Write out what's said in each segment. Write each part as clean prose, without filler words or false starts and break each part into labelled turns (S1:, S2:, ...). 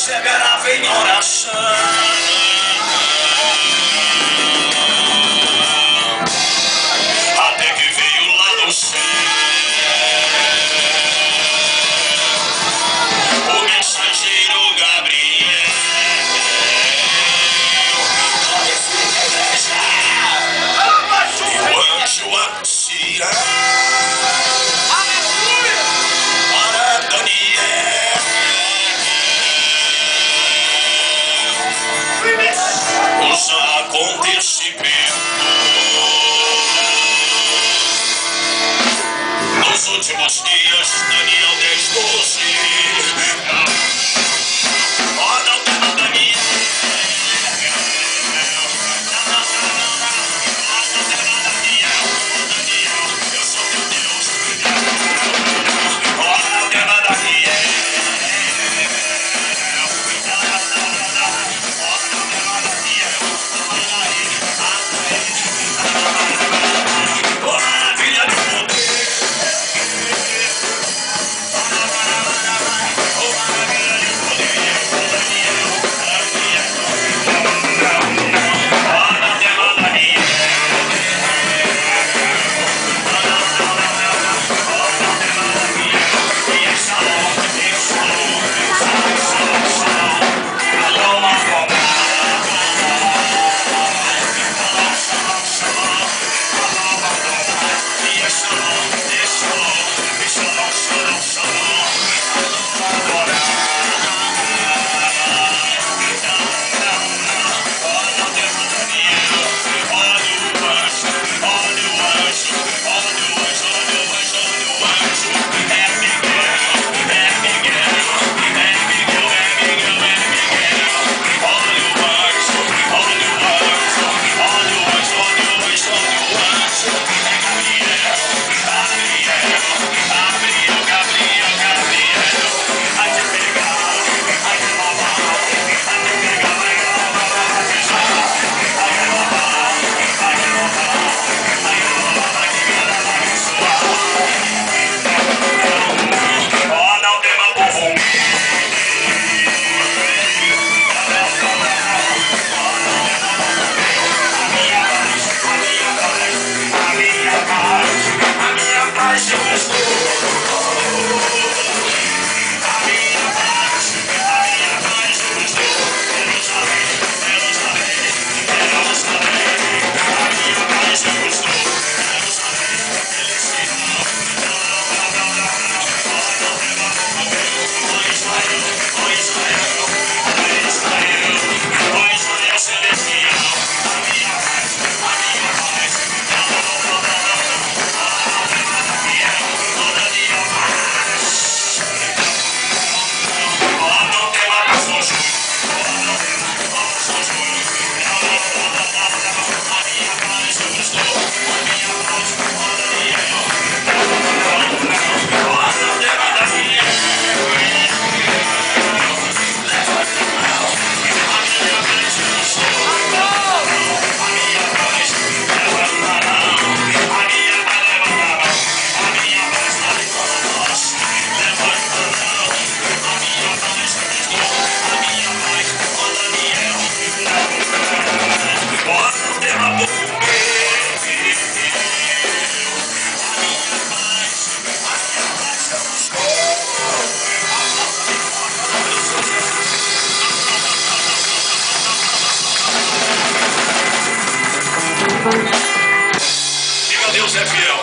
S1: perseverava em oração. Até que veio lá no céu o mensageiro Gabriel. O anjo anuncia para Daniel os acontecimentos nos últimos dias. Daniel 10:12. Oh, não tema Daniel. Eu sou teu Deus. Oh, não tema Daniel. Maravilha do poder. Diga Deus é fiel.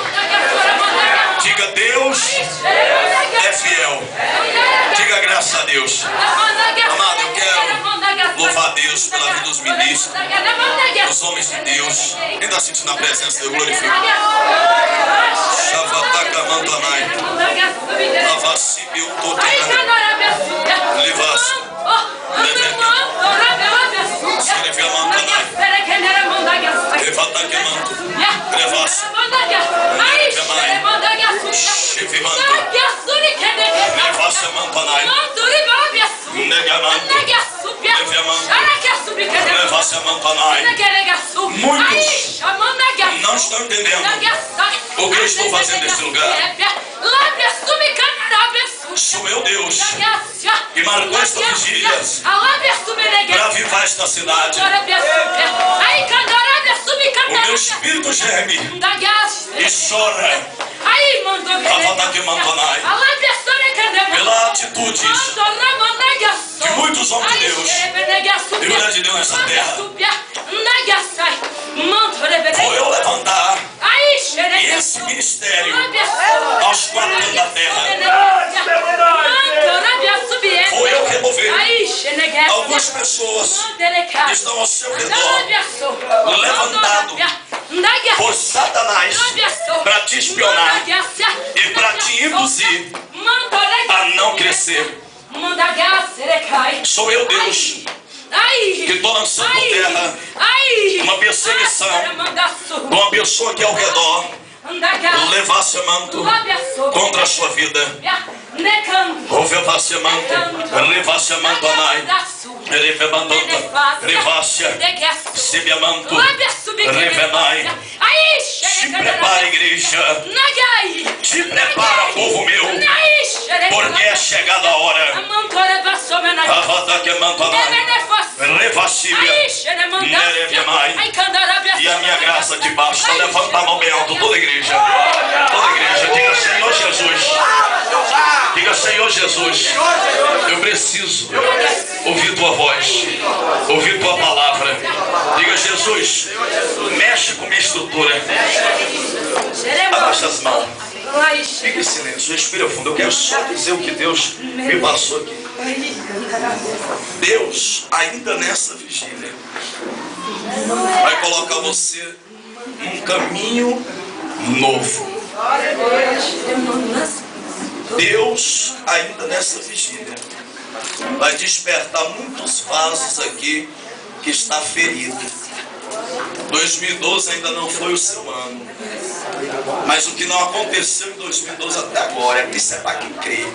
S1: Diga Deus é fiel. Diga graças a Deus. Amado, eu quero louvar a Deus pela vida dos ministros, dos homens de Deus. Quem está sentindo a presença de Deus, glorifica. Shavataka Mantanai. Avasibiu Totina. Levas. Serefia Mantanai. Levatake Manto. Levas. Chefimanto. Levasa Mantanai. Negamanto. Levasa Mantanai. Muitos não estão entendendo o que eu estou fazendo nesse lugar. Sou meu Deus E marcou esta vigília para avivar esta cidade. O meu espírito geme e chora pela atitude de muitos homens de Deus e mulheres de Deus nessa terra. Vou eu levantar esse ministério aos quatro da terra. Vou eu remover algumas pessoas que estão ao seu redor, levantado por Satanás para te espionar e para te induzir a não crescer. Sou eu, Deus, que estou lançando por terra uma perseguição com uma pessoa que é ao redor levar seu manto contra a sua vida. Levar seu manto, levar seu manto, Anai. Revácia, Sibiamanto, Revenai. Te prepara, igreja. Te prepara, povo meu, porque é chegada a hora. Revassíbia, Nerevemai. E a minha graça te basta. Levanta a mão bem alto, toda a igreja. Toda a igreja, diga Senhor Jesus. Diga Senhor Jesus. Eu preciso ouvir tua voz, ouvir tua palavra. Diga Jesus, mexe com minha estrutura. Abaixa as mãos. Fique em silêncio, respira fundo. Eu quero só dizer o que Deus me passou aqui. Deus, ainda nessa vigília, vai colocar você num caminho novo. Deus, ainda nessa vigília, vai despertar muitos vasos aqui que está ferido. 2012 ainda não foi o seu ano, mas o que não aconteceu em 2012 até agora, isso é para quem crê.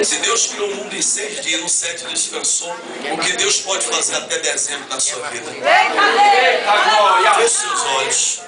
S1: Se Deus criou o mundo em 6 dias, no 7 descansou, o que Deus pode fazer até dezembro na sua vida? Feche seus olhos.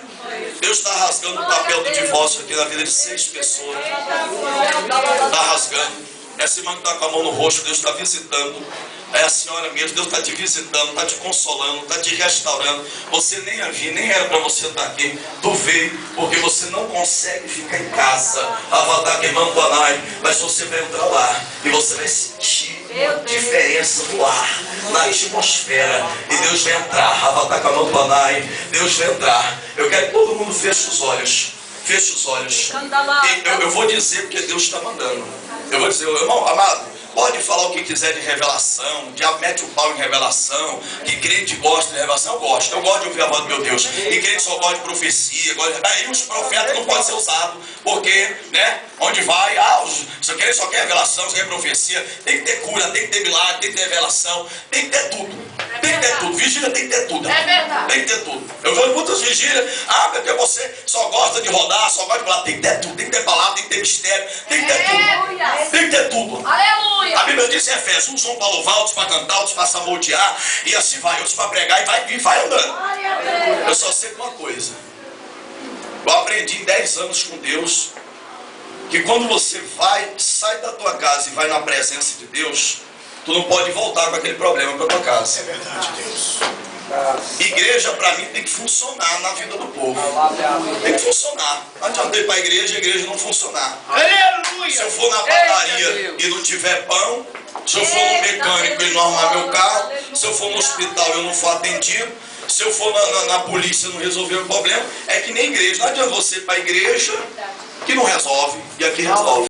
S1: Deus está rasgando o papel do divórcio aqui na vida de 6 pessoas. Está rasgando. Essa irmã que está com a mão no rosto, Deus está visitando. É a senhora mesmo, Deus está te visitando, está te consolando, está te restaurando. Você nem havia, nem era para você estar aqui. Tu veio porque você não consegue ficar em casa. Avatar queimando Anai, mas você vai entrar lá e você vai sentir uma diferença no ar, na atmosfera. E Deus vai entrar. Avatar queimando Anai, Deus vai entrar. Eu quero que todo mundo feche os olhos. Feche os olhos. E eu vou dizer porque Deus está mandando. Eu vou dizer, irmão, amado, pode falar o que quiser de revelação, já mete o pau em revelação, que crente gosta de revelação, eu gosto de ouvir a voz do meu Deus, e crente só gosta de profecia, aí os profetas não podem ser usados, porque, né, onde vai, se crente só quer revelação, só quer profecia, tem que ter cura, tem que ter milagre, tem que ter revelação, tem que ter tudo. Tem que ter tudo, vigília tem que ter tudo. É verdade. Tem que ter tudo. Eu vou em muitas vigílias, porque você só gosta de rodar, só gosta de falar, tem que ter tudo, tem que ter palavra, tem que ter mistério, tem que ter tudo. Tem que ter tudo. Aleluia. A Bíblia diz em Efésios, uns vão para louvar, outros para cantar, outros para sabotear, e assim vai, outros para pregar e vai andando. Eu só sei uma coisa. Eu aprendi em 10 anos com Deus, que quando você sai da tua casa e vai na presença de Deus, tu não pode voltar com aquele problema para tua casa. É verdade, Deus. Igreja para mim tem que funcionar na vida do povo. Tem que funcionar. Não adianta ir para a igreja não funcionar. Aleluia. Se eu for na padaria e não tiver pão, se eu for no mecânico e não arrumar meu carro, se eu for no hospital e eu não for atendido, se eu for na polícia e não resolver o problema, é que nem igreja. Não adianta você ir para a igreja que não resolve, e aqui resolve.